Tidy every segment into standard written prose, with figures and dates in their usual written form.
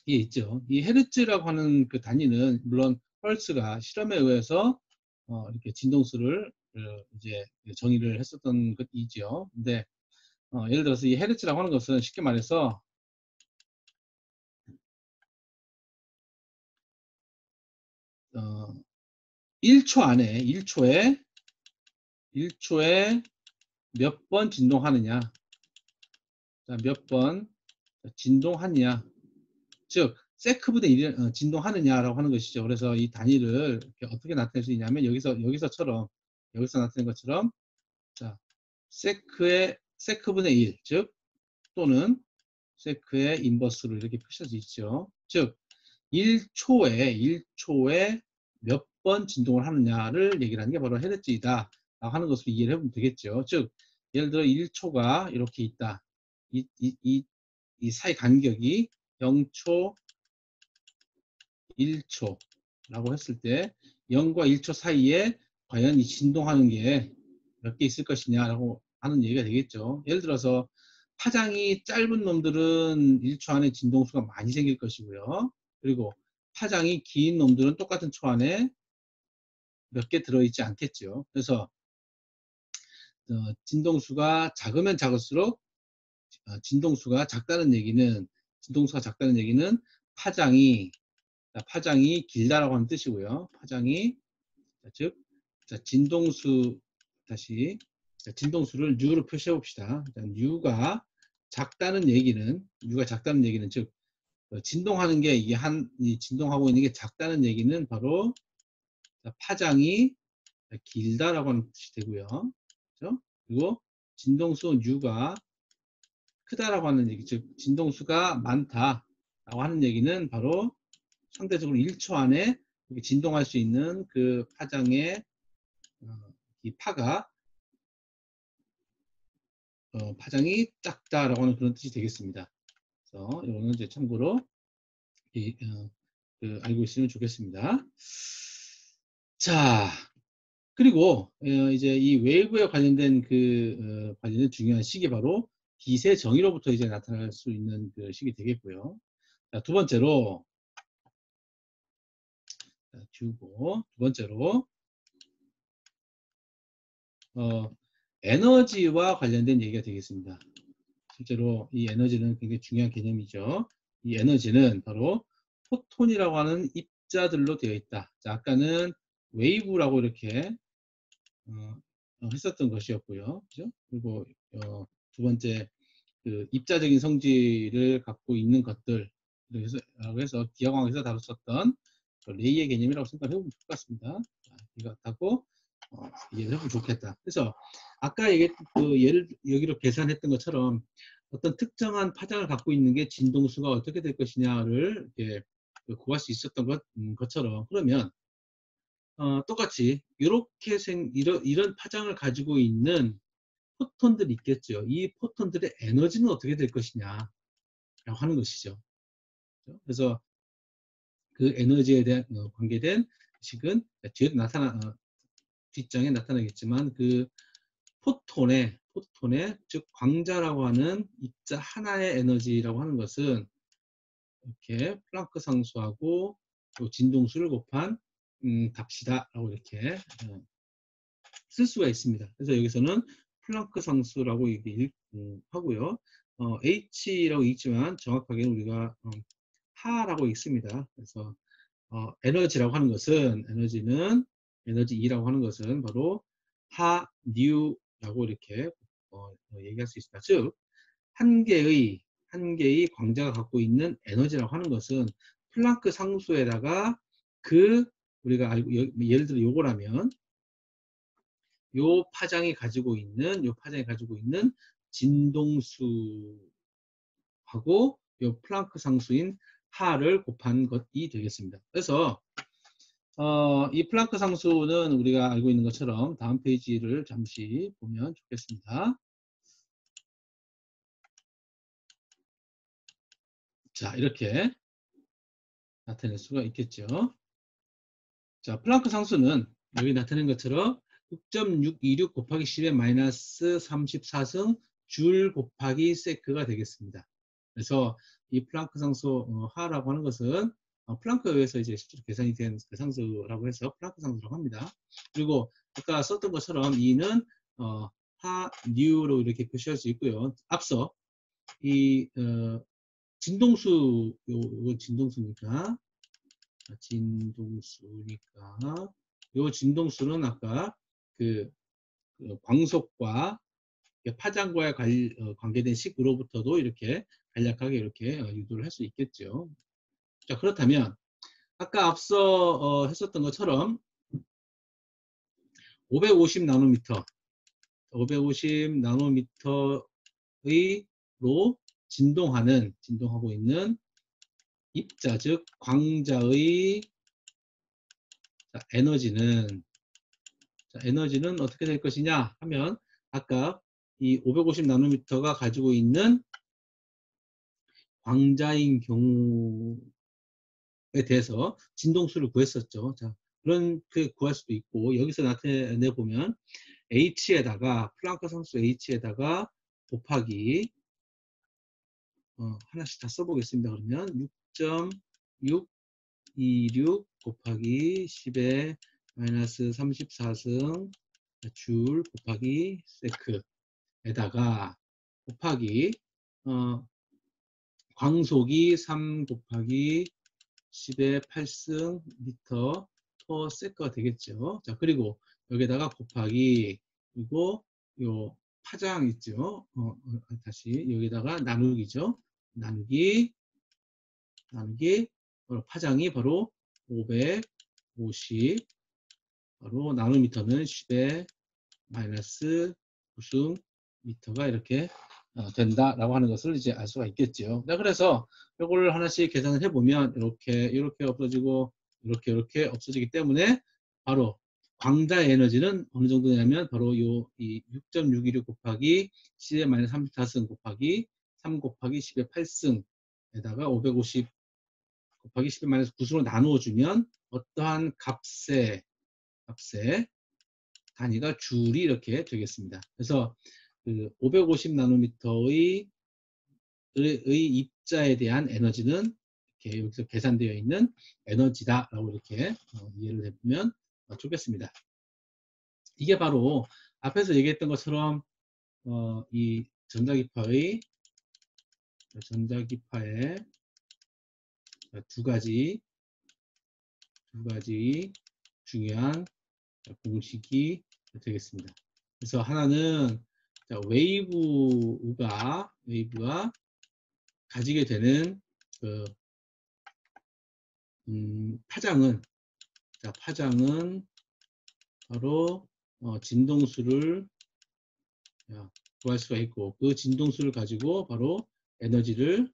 이게 있죠. 이 헤르츠라고 하는 그 단위는 물론 펄스가 실험에 의해서 이렇게 진동수를 이제 정의를 했었던 것이죠. 근데 예를 들어서 이 헤르츠라고 하는 것은 쉽게 말해서 1초 안에 1초에 몇 번 진동하느냐, 몇 번 진동하느냐, 즉 세크분의 1을 진동하느냐라고 하는 것이죠. 그래서 이 단위를 어떻게 나타낼 수 있냐면 여기서 나타낸 것처럼 자 세크분의 1, 즉 또는 세크의 인버스로 이렇게 표시할 수 있죠. 즉 1초에 몇 번 진동을 하느냐를 얘기를 하는 게 바로 헤르츠이다 라고 하는 것을 이해를 해보면 되겠죠. 즉 예를 들어 1초가 이렇게 있다. 이 사이 간격이 0초, 1초 라고 했을 때 0과 1초 사이에 과연 이 진동하는 게 몇 개 있을 것이냐라고 하는 얘기가 되겠죠. 예를 들어서 파장이 짧은 놈들은 1초 안에 진동수가 많이 생길 것이고요. 그리고 파장이 긴 놈들은 똑같은 초 안에 몇 개 들어있지 않겠죠. 그래서 진동수가 작으면 작을수록 진동수가 작다는 얘기는 파장이 길다라고 하는 뜻이고요. 파장이 즉 진동수 진동수를 U로 표시해 봅시다. U가 작다는 얘기는 즉 진동하는 게 진동하고 있는 게 작다는 얘기는 바로 파장이 길다라고 하는 뜻이 되고요. 그렇죠? 그리고 진동수 U가 크다라고 하는 얘기, 즉 진동수가 많다라고 하는 얘기는 바로 상대적으로 1초 안에 진동할 수 있는 그 파장의 이 파가 파장이 작다라고 하는 그런 뜻이 되겠습니다. 그래서 이거는 이제 참고로 알고 있으면 좋겠습니다. 자, 그리고 이제 이 웨이브에 관련된 관련된 중요한 식이 바로 기세 정의로부터 이제 나타날 수 있는 그 식이 되겠고요. 자, 두 번째로 에너지와 관련된 얘기가 되겠습니다. 실제로 이 에너지는 굉장히 중요한 개념이죠. 이 에너지는 바로 포톤이라고 하는 입자들로 되어 있다. 자, 아까는 웨이브라고 이렇게 했었던 것이었고요. 그죠? 그리고 두 번째 그 입자적인 성질을 갖고 있는 것들 라고 해서 기하공학에서 다뤘었던 레이의 개념이라고 생각해보면 좋을 것 같습니다. 자, 이거 갖고 이해를 해보면 좋겠다. 그래서 아까 얘기했던 예를 여기로 계산했던 것처럼 어떤 특정한 파장을 갖고 있는 게 진동수가 어떻게 될 것이냐를 이렇게 구할 수 있었던 것처럼 그러면 똑같이 이런 파장을 가지고 있는 포톤들이 있겠죠. 이 포톤들의 에너지는 어떻게 될 것이냐 라고 하는 것이죠. 그래서 그 에너지에 대한 관계된 식은 뒤에도 뒷장에 나타나겠지만 그 포톤의 즉 광자라고 하는 입자 하나의 에너지라고 하는 것은 이렇게 플랑크 상수하고 또 진동수를 곱한 값이다라고 이렇게 쓸 수가 있습니다. 그래서 여기서는 플랑크 상수라고 하고요. H라고 읽지만 정확하게는 우리가 하라고 읽습니다. 그래서 에너지라고 하는 것은 에너지 E라고 하는 것은 바로 하 뉴라고 이렇게 얘기할 수 있습니다. 즉 한 개의 광자가 갖고 있는 에너지라고 하는 것은 플랑크 상수에다가 우리가 알고 예를 들어 요거라면 요 파장이 가지고 있는 진동수하고 요 플랑크 상수인 하를 곱한 것이 되겠습니다. 그래서 이 플랑크 상수는 우리가 알고 있는 것처럼 다음 페이지를 잠시 보면 좋겠습니다. 자, 이렇게 나타낼 수가 있겠죠. 자, 플랑크 상수는 여기 나타낸 것처럼 6.626 곱하기 10의 마이너스 34승 줄 곱하기 세크가 되겠습니다. 그래서 이 플랑크 상수 하라고 하는 것은 플랑크에 의해서 이제 실제로 계산이 된 그 상수라고 해서 플랑크 상수라고 합니다. 그리고 아까 썼던 것처럼 E는 하, 뉴로 이렇게 표시할 수 있고요. 앞서 이 진동수, 요 진동수니까 요 진동수는 아까 그 광속과 파장과의 관계된 식으로부터도 이렇게 간략하게 이렇게 유도를 할 수 있겠죠. 자, 그렇다면 아까 앞서 했었던 것처럼 550 나노미터, 550 나노미터의로 진동하고 있는 입자, 즉 광자의 에너지는 어떻게 될 것이냐 하면 아까 이 550 나노미터가 가지고 있는 광자인 경우에 대해서 진동수를 구했었죠. 자, 그런 그 구할 수도 있고 여기서 나타내 보면 H에다가 플랑크 상수 H에다가 곱하기 하나씩 다 써보겠습니다. 그러면 6.626 곱하기 10의 마이너스 34승 줄 곱하기 세크에다가 곱하기 광속이 3 곱하기 10의 8승 미터 퍼 세크가 되겠죠. 자, 그리고 여기다가 곱하기, 그리고 요 파장 있죠. 다시 여기다가 나누기죠. 나누기 파장이 바로 550, 바로 나노미터는 10의 마이너스 9승 미터가 이렇게 된다라고 하는 것을 이제 알 수가 있겠죠. 그래서 이걸 하나씩 계산을 해보면 이렇게 없어지고 이렇게 없어지기 때문에 바로 광자의 에너지는 어느 정도 되냐면 바로 이 6.616 곱하기 10의 마이너스 34승 곱하기 3 곱하기 10의 8승에다가 550 곱하기 10의 마이너스 9승으로 나누어주면 어떠한 값의 단위가 줄이 이렇게 되겠습니다. 그래서 그 550 나노미터의 입자에 대한 에너지는 이렇게 여기서 계산되어 있는 에너지다라고 이렇게 이해를 해보면 좋겠습니다. 이게 바로 앞에서 얘기했던 것처럼 이 전자기파의 두 가지 중요한 공식이 되겠습니다. 그래서 하나는 웨이브가 가지게 되는 그 파장은 바로 진동수를 구할 수가 있고 그 진동수를 가지고 바로 에너지를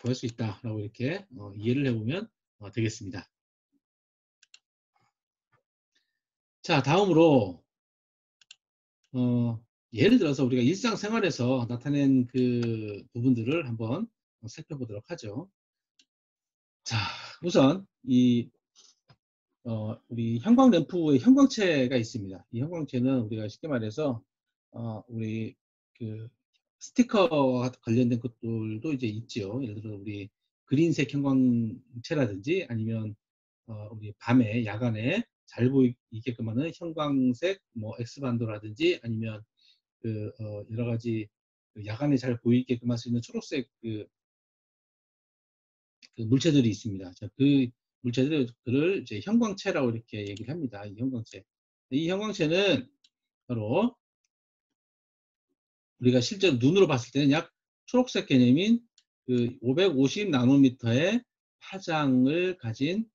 구할 수 있다라고 이렇게 이해를 해보면 되겠습니다. 자, 다음으로 예를 들어서 우리가 일상생활에서 나타낸 그 부분들을 한번 살펴보도록 하죠. 자, 우선 우리 형광 램프의 형광체가 있습니다. 이 형광체는 우리가 쉽게 말해서 우리 그 스티커와 관련된 것들도 이제 있죠. 예를 들어 우리 그린색 형광체라든지 아니면 우리 밤에 야간에 잘 보이게끔 하는 형광색 뭐 X반도라든지 아니면 그 여러 가지 야간에 잘 보이게끔 할 수 있는 초록색 그 물체들이 있습니다. 자, 그 물체들을 이제 형광체라고 이렇게 얘기를 합니다. 이 형광체는 바로 우리가 실제로 눈으로 봤을 때는 약 초록색 개념인 그 550 나노미터의 파장을 가진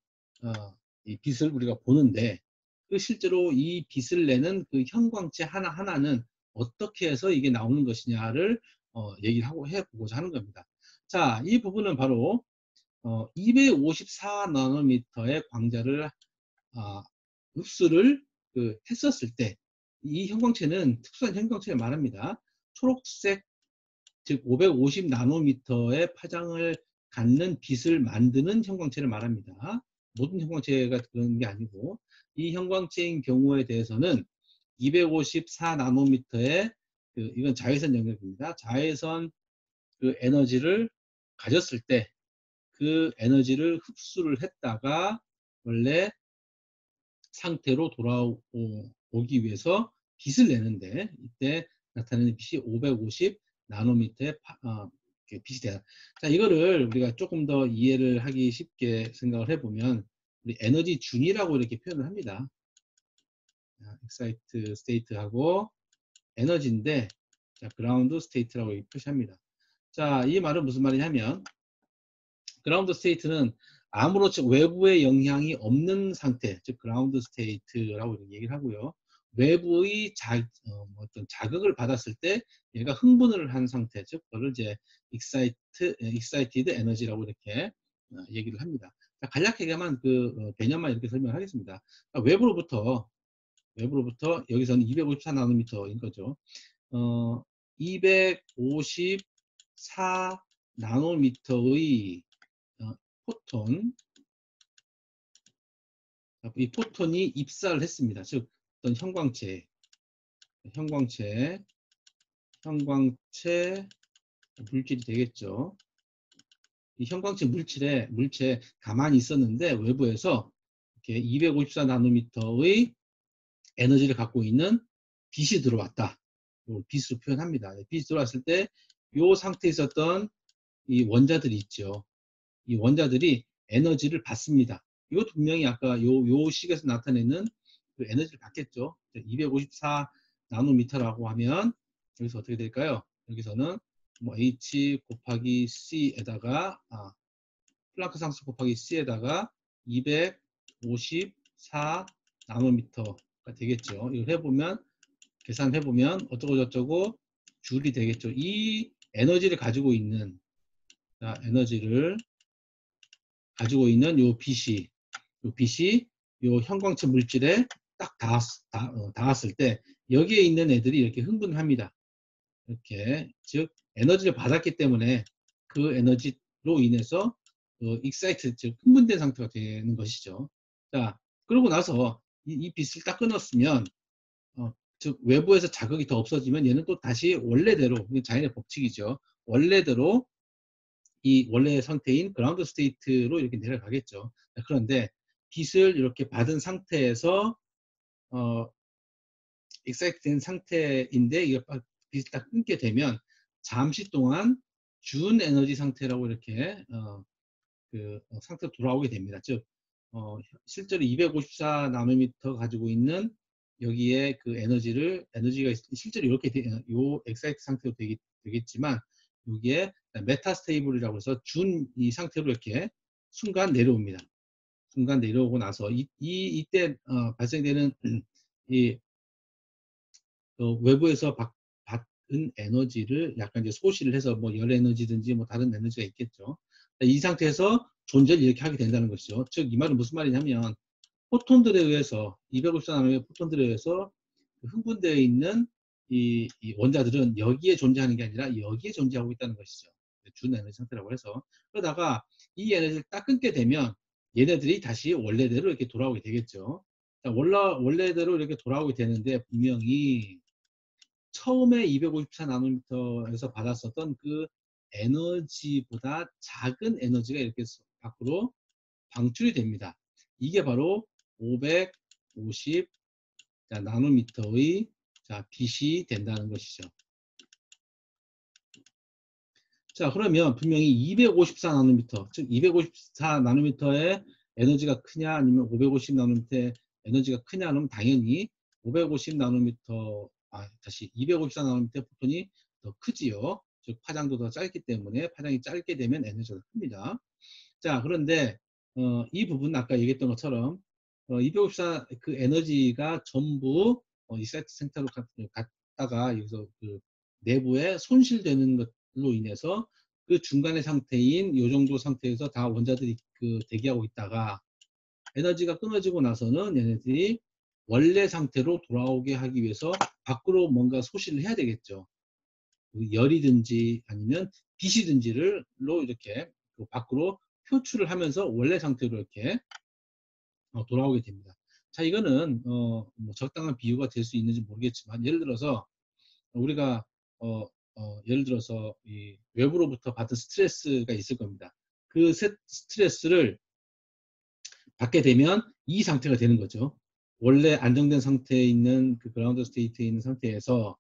이 빛을 우리가 보는데 그 실제로 이 빛을 내는 그 형광체 하나하나는 어떻게 해서 이게 나오는 것이냐를 얘기를 하고 해보고자 하는 겁니다. 자, 이 부분은 바로 254 나노미터의 광자를 흡수를 했었을 때 이 형광체는 특수한 형광체를 말합니다. 초록색 즉 550 나노미터의 파장을 갖는 빛을 만드는 형광체를 말합니다. 모든 형광체가 그런 게 아니고 이 형광체인 경우에 대해서는 254 나노미터의 이건 자외선 영역입니다. 자외선 그 에너지를 가졌을 때 그 에너지를 흡수를 했다가 원래 상태로 돌아오기 위해서 빛을 내는데 이때 나타내는 빛이 550 나노미터의 빛이 돼요. 자, 이거를 우리가 조금 더 이해를 하기 쉽게 생각을 해보면 우리 에너지 준이라고 이렇게 표현을 합니다. 엑사이트 스테이트하고 에너지인데 자, 그라운드 스테이트라고 표시합니다. 자, 이 말은 무슨 말이냐면 그라운드 스테이트는 아무렇지 외부의 영향이 없는 상태, 즉 그라운드 스테이트라고 얘기를 하고요. 외부의 어떤 자극을 받았을 때 얘가 흥분을 한 상태, 즉 그걸 이제 excited energy라고 이렇게 얘기를 합니다. 자, 간략하게만 그 개념만 이렇게 설명하겠습니다. 외부로부터 여기서는 254 나노미터인 거죠. 254 나노미터의 포톤, 이 포톤이 입사를 했습니다. 즉 어떤 형광체 물질이 되겠죠. 이 형광체 물체 가만히 있었는데 외부에서 이렇게 254 나노미터의 에너지를 갖고 있는 빛이 들어왔다. 이걸 빛으로 표현합니다. 빛이 들어왔을 때 이 상태에 있었던 이 원자들이 있죠. 이 원자들이 에너지를 받습니다. 이것도 분명히 아까 요 식에서 나타내는 그 에너지를 받겠죠. 254 나노미터라고 하면 여기서 어떻게 될까요? 여기서는 뭐 H 곱하기 C에다가 플랑크 상수 곱하기 C에다가 254 나노미터가 되겠죠. 이걸 해보면 계산해보면 어쩌고 저쩌고 줄이 되겠죠. 이 에너지를 가지고 있는 요 빛이 요 형광체 물질에 딱 닿았을 때 여기에 있는 애들이 이렇게 흥분을 합니다. 이렇게 즉 에너지를 받았기 때문에 그 에너지로 인해서 excited 즉 흥분된 상태가 되는 것이죠. 자, 그러고 나서 이 빛을 딱 끊었으면 즉 외부에서 자극이 더 없어지면 얘는 또 다시 원래대로 자연의 법칙이죠. 원래대로 이 원래의 상태인 그라운드 스테이트로 이렇게 내려가겠죠. 그런데 빛을 이렇게 받은 상태에서 익사이트 된 상태인데 이게 빛이 딱 끊게 되면 잠시 동안 준 에너지 상태라고 이렇게 상태로 돌아오게 됩니다. 즉 실제로 254 나노미터 가지고 있는 여기에 그 에너지가 실제로 이렇게 요 엑사이트 상태로 되겠지만 여기에 메타스테이블이라고 해서 준 이 상태로 이렇게 순간 내려옵니다. 순간 내려오고 나서 이때 발생되는 이 외부에서 받은 에너지를 약간 이제 소실을 해서 뭐 열 에너지든지 뭐 다른 에너지가 있겠죠. 이 상태에서 존재를 이렇게 하게 된다는 것이죠. 즉 이 말은 무슨 말이냐면 포톤들에 의해서 254나노의 포톤들에 의해서 흥분되어 있는 이 원자들은 여기에 존재하는 게 아니라 여기에 존재하고 있다는 것이죠. 준 에너지 상태라고 해서 그러다가 이 에너지를 딱 끊게 되면 얘네들이 다시 원래대로 이렇게 돌아오게 되겠죠. 원래대로 이렇게 돌아오게 되는데 분명히 처음에 254 나노미터에서 받았었던 그 에너지보다 작은 에너지가 이렇게 밖으로 방출이 됩니다. 이게 바로 550 나노미터의 빛이 된다는 것이죠. 자, 그러면 분명히 254 나노미터, 즉 254 나노미터의 에너지가 크냐 아니면 550 나노미터의 에너지가 크냐 하면 당연히 550 나노미터, 254 나노미터 포톤이 더 크지요. 즉 파장도 더 짧기 때문에 파장이 짧게 되면 에너지가 큽니다. 자, 그런데 이 부분은 아까 얘기했던 것처럼 254 그 에너지가 전부 이 세트 센터로 갔다가 여기서 그 내부에 손실되는 것으로 인해서 그 중간의 상태인 이 정도 상태에서 다 원자들이 대기하고 있다가 에너지가 끊어지고 나서는 얘네들이 원래 상태로 돌아오게 하기 위해서 밖으로 뭔가 소실을 해야 되겠죠. 열이든지 아니면 빛이든지로 이렇게 밖으로 표출을 하면서 원래 상태로 이렇게 돌아오게 됩니다. 자, 이거는 뭐 적당한 비유가 될 수 있는지 모르겠지만 예를 들어서 우리가 예를 들어서 이 외부로부터 받은 스트레스가 있을 겁니다. 그 스트레스를 받게 되면 이 상태가 되는 거죠. 원래 안정된 상태에 있는 그 그라운드 스테이트에 있는 상태에서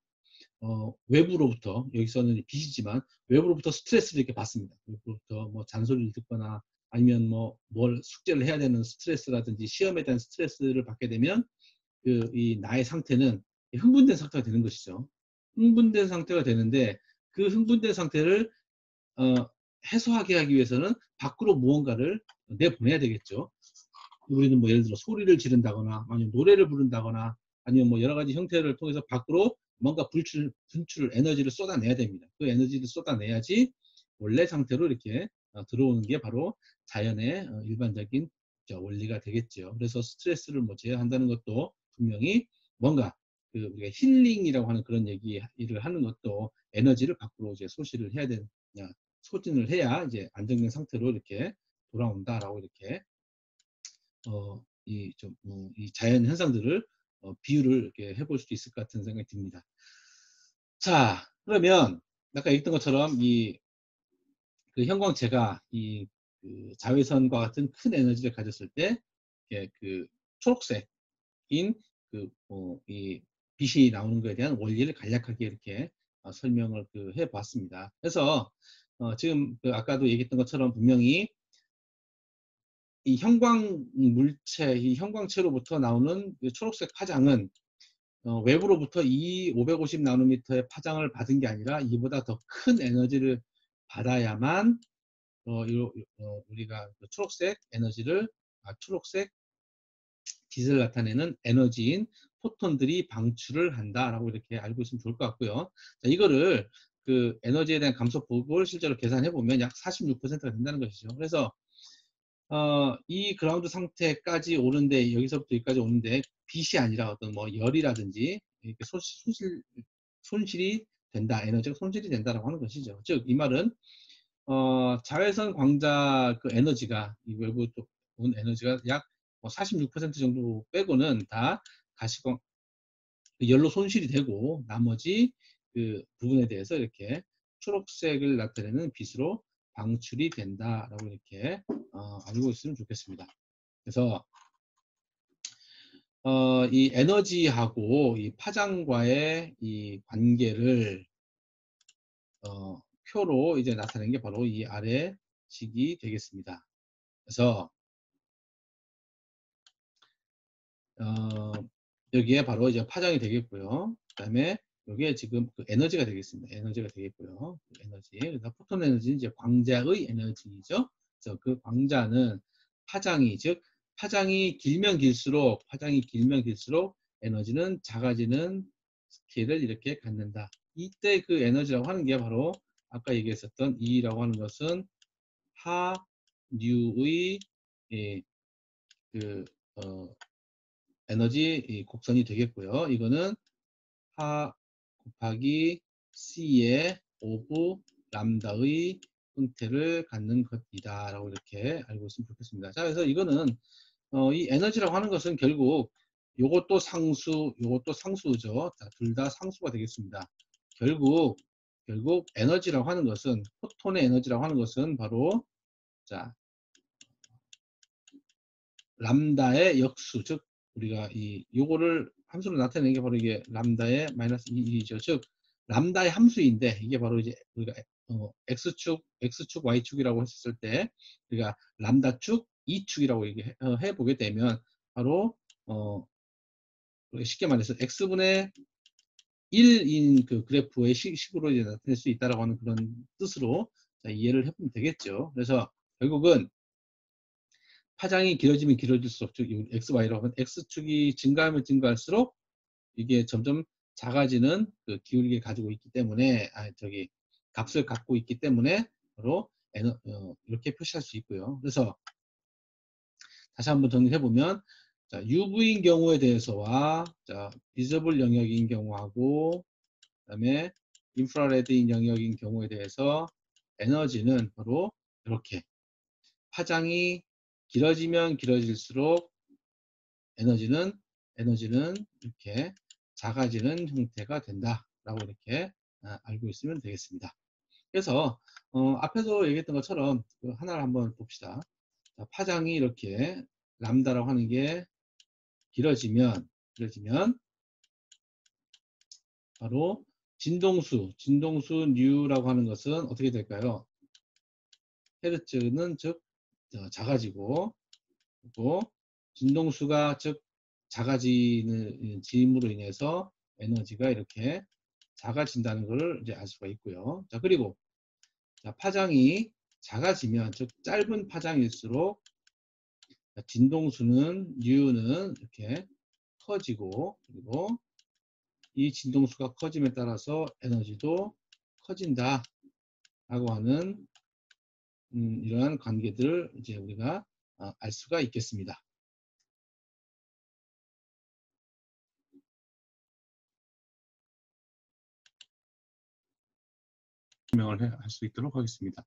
외부로부터, 여기서는 빛이지만 외부로부터 스트레스를 이렇게 받습니다. 외부로부터 뭐 잔소리를 듣거나 아니면 뭐 뭘 숙제를 해야 되는 스트레스라든지 시험에 대한 스트레스를 받게 되면 이 나의 상태는 흥분된 상태가 되는 것이죠. 흥분된 상태가 되는데 그 흥분된 상태를 해소하게 하기 위해서는 밖으로 무언가를 내보내야 되겠죠. 우리는 뭐 예를 들어 소리를 지른다거나 아니면 노래를 부른다거나 아니면 뭐 여러 가지 형태를 통해서 밖으로 뭔가 분출 에너지를 쏟아내야 됩니다. 그 에너지를 쏟아내야지 원래 상태로 이렇게 들어오는 게 바로 자연의 일반적인 원리가 되겠죠. 그래서 스트레스를 뭐 제어한다는 것도 분명히 뭔가 우리가 힐링이라고 하는 그런 얘기를 하는 것도 에너지를 밖으로 이제 소실을 해야 되는, 소진을 해야 이제 안정된 상태로 이렇게 돌아온다라고 이렇게 이 자연 현상들을 비유를 이렇게 해볼 수도 있을 것 같은 생각이 듭니다. 자, 그러면 아까 얘기했던 것처럼 그 형광체가 그 자외선과 같은 큰 에너지를 가졌을 때 이렇게 그 초록색인 이 빛이 나오는 것에 대한 원리를 간략하게 이렇게 설명을 해봤습니다. 그래서 지금 아까도 얘기했던 것처럼 분명히 이 형광물체, 이 형광체로부터 나오는 그 초록색 파장은 외부로부터 이 550 나노미터의 파장을 받은 게 아니라 이보다 더 큰 에너지를 받아야만 우리가 그 초록색 에너지를, 초록색 빛을 나타내는 에너지인 포톤들이 방출을 한다라고 이렇게 알고 있으면 좋을 것 같고요. 자, 이거를 그 에너지에 대한 감소폭을 실제로 계산해 보면 약 46%가 된다는 것이죠. 그래서 이 그라운드 상태까지 오는데, 여기서부터 여기까지 오는데 빛이 아니라 어떤 뭐 열이라든지 이렇게 손실이 된다, 에너지가 손실이 된다라고 하는 것이죠. 즉 이 말은 자외선 광자 그 에너지가, 이 외부 쪽 온 에너지가 약 46% 정도 빼고는 다 가시광 열로 손실이 되고 나머지 그 부분에 대해서 이렇게 초록색을 나타내는 빛으로 방출이 된다라고 이렇게 알고 있으면 좋겠습니다. 그래서 이 에너지하고 이 파장과의 이 관계를 표로 이제 나타낸 게 바로 이 아래 식이 되겠습니다. 그래서 여기에 바로 이제 파장이 되겠고요. 그 다음에 여기에 지금 그 에너지가 되겠습니다. 에너지가 되겠고요. 에너지. 그래서 포톤 에너지는 이제 광자의 에너지죠. 그래서 그 광자는 파장이, 즉 파장이 길면 길수록 에너지는 작아지는 스케일을 이렇게 갖는다. 이때 그 에너지라고 하는 게 바로 아까 얘기했었던 E라고 하는 것은 하류의 그 에너지 곡선이 되겠고요. 이거는 하 곱하기 C의 오브 람다의 형태를 갖는 것이다 라고 이렇게 알고 있으면 좋겠습니다. 자, 그래서 이거는 이 에너지라고 하는 것은 결국 요것도 상수, 요것도 상수죠. 둘 다 상수가 되겠습니다. 결국 에너지라고 하는 것은, 포톤의 에너지라고 하는 것은 바로 자 람다의 역수, 즉 우리가 요거를 함수로 나타내는 게 바로 이게 람다의 마이너스 1이죠. 즉 람다의 함수인데 이게 바로 이제 우리가 x축, y축이라고 했을 때 우리가 람다축, 2축이라고 해보게 되면 바로 쉽게 말해서 x분의 1인 그 그래프의 식으로 이제 나타낼 수 있다라고 하는 그런 뜻으로 이해를 해보면 되겠죠. 그래서 결국은 파장이 길어지면 길어질수록, 즉 x, y라고 하면 x축이 증가하면 증가할수록 이게 점점 작아지는 그 기울기를 가지고 있기 때문에 값을 갖고 있기 때문에 바로 이렇게 표시할 수 있고요. 그래서 다시 한번 정리해 보면 UV인 경우에 대해서와 비저블 영역인 경우하고 그다음에 인프라레드인 영역인 경우에 대해서 에너지는 바로 이렇게 파장이 길어지면 길어질수록 에너지는 이렇게 작아지는 형태가 된다라고 이렇게 알고 있으면 되겠습니다. 그래서 앞에서 얘기했던 것처럼 하나를 한번 봅시다. 자, 파장이 이렇게 람다라고 하는 게 길어지면 바로 진동수 뉴라고 하는 것은 어떻게 될까요? 헤르츠는 즉 작아지고, 그리고 진동수가 즉 작아지는 짐으로 인해서 에너지가 이렇게 작아진다는 것을 이제 알 수가 있고요. 자, 그리고 자, 파장이 작아지면 즉 짧은 파장일수록 진동수는 뉴는 이렇게 커지고, 그리고 이 진동수가 커짐에 따라서 에너지도 커진다 라고 하는 이러한 관계들을 이제 우리가 알 수가 있겠습니다. 설명을 할 수 있도록 하겠습니다.